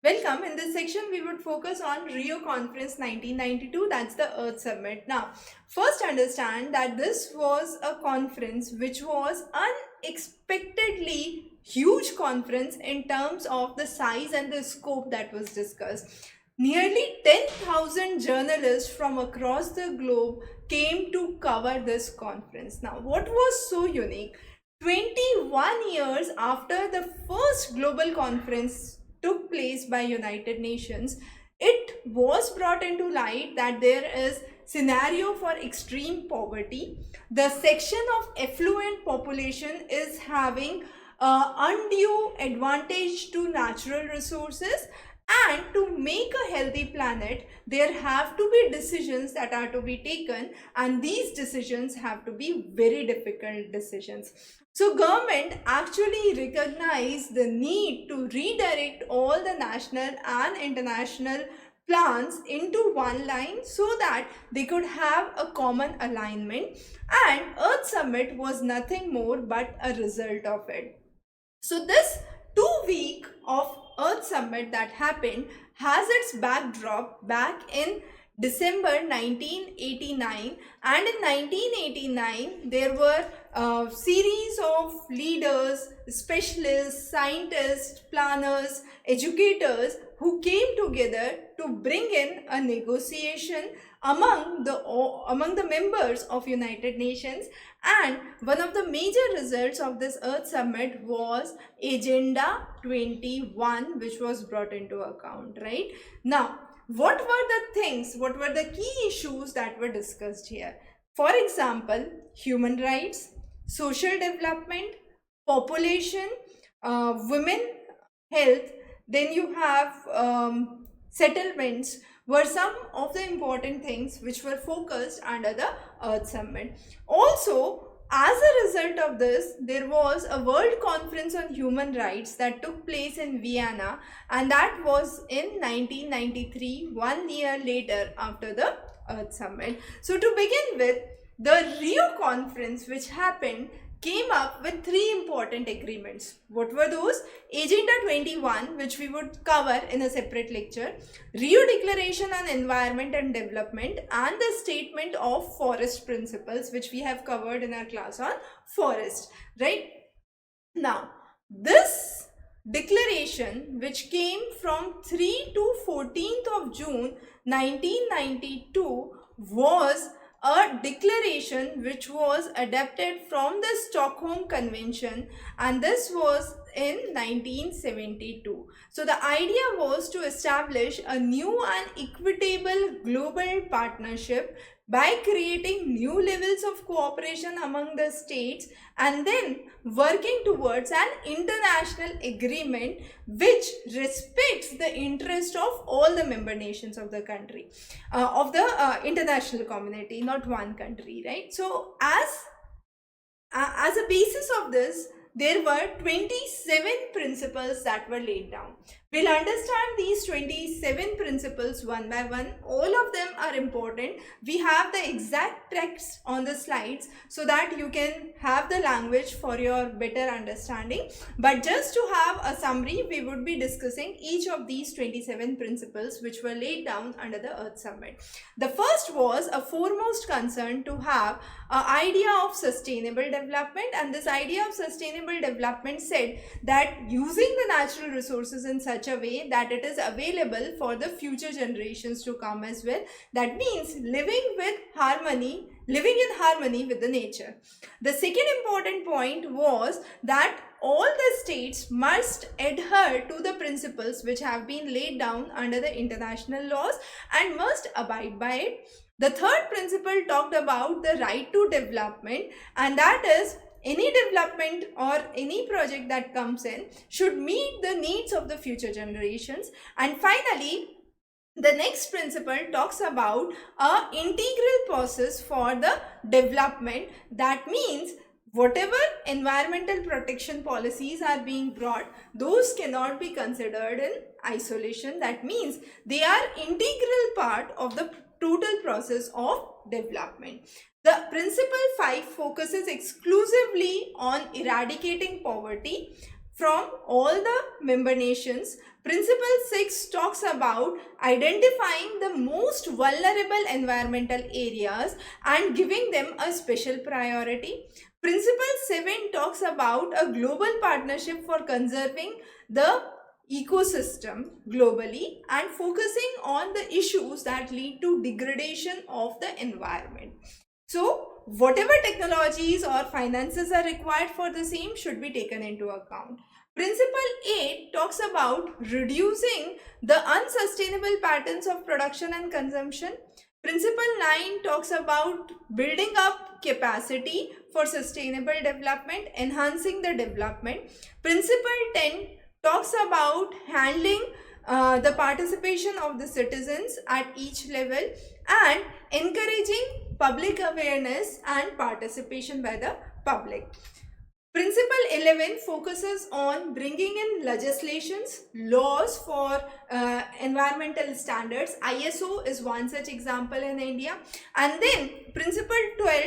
Welcome. In this section, we would focus on Rio Conference 1992, that's the Earth Summit. Now, first understand that this was a conference which was unexpectedly huge conference in terms of the size and the scope that was discussed. Nearly 10,000 journalists from across the globe came to cover this conference. Now, what was so unique? 21 years after the first global conference took place by United Nations, it was brought into light that there is scenario for extreme poverty. The section of affluent population is having undue advantage to natural resources, and to make a healthy planet there have to be decisions that are to be taken, and these decisions have to be very difficult decisions. So government actually recognized the need to redirect all the national and international plans into one line so that they could have a common alignment, and Earth Summit was nothing more but a result of it. So this 2 week of Earth Summit that happened has its backdrop back in December 1989, and in 1989 there were a series of leaders, specialists, scientists, planners, educators who came together to bring in a negotiation among the members of United Nations. And one of the major results of this Earth Summit was Agenda 21, which was brought into account, right? Now, what were the things, what were the key issues that were discussed here? For example, human rights, social development, population, women, health, then you have settlements, were some of the important things which were focused under the Earth Summit. Also, as a result of this, there was a World Conference on Human Rights that took place in Vienna, and that was in 1993, 1 year later after the Earth Summit. So, to begin with, the Rio Conference, which happened, came up with three important agreements. What were those? Agenda 21, which we would cover in a separate lecture, Rio Declaration on Environment and Development, and the Statement of Forest Principles, which we have covered in our class on forest, right? Now, this declaration, which came from 3 to 14th of June 1992, was a declaration which was adapted from the Stockholm Convention, and this was in 1972. So the idea was to establish a new and equitable global partnership by creating new levels of cooperation among the states, and then working towards an international agreement which respects the interest of all the member nations of the country, of the international community, not one country, right? So as a basis of this, there were 27 principles that were laid down. We'll understand these 27 principles one by one. All of them are important. We have the exact text on the slides so that you can have the language for your better understanding. But just to have a summary, we would be discussing each of these 27 principles which were laid down under the Earth Summit. The first was a foremost concern to have an idea of sustainable development, and this idea of sustainable development said that using the natural resources in such a way that it is available for the future generations to come as well. That means living in harmony with the nature. The second important point was that all the states must adhere to the principles which have been laid down under the international laws and must abide by it. The third principle talked about the right to development, and that is any development or any project that comes in should meet the needs of the future generations. And finally, the next principle talks about a integral process for the development. That means whatever environmental protection policies are being brought, those cannot be considered in isolation. That means they are integral part of the total process of development. The principle 5 focuses exclusively on eradicating poverty. from all the member nations. Principle 6 talks about identifying the most vulnerable environmental areas and giving them a special priority. Principle 7 talks about a global partnership for conserving the ecosystem globally and focusing on the issues that lead to degradation of the environment. So, whatever technologies or finances are required for the same should be taken into account. Principle 8 talks about reducing the unsustainable patterns of production and consumption. Principle 9 talks about building up capacity for sustainable development, enhancing the development. Principle 10 talks about handling the participation of the citizens at each level and encouraging public awareness and participation by the public. Principle 11 focuses on bringing in legislations, laws for environmental standards. ISO is one such example in India. And then Principle 12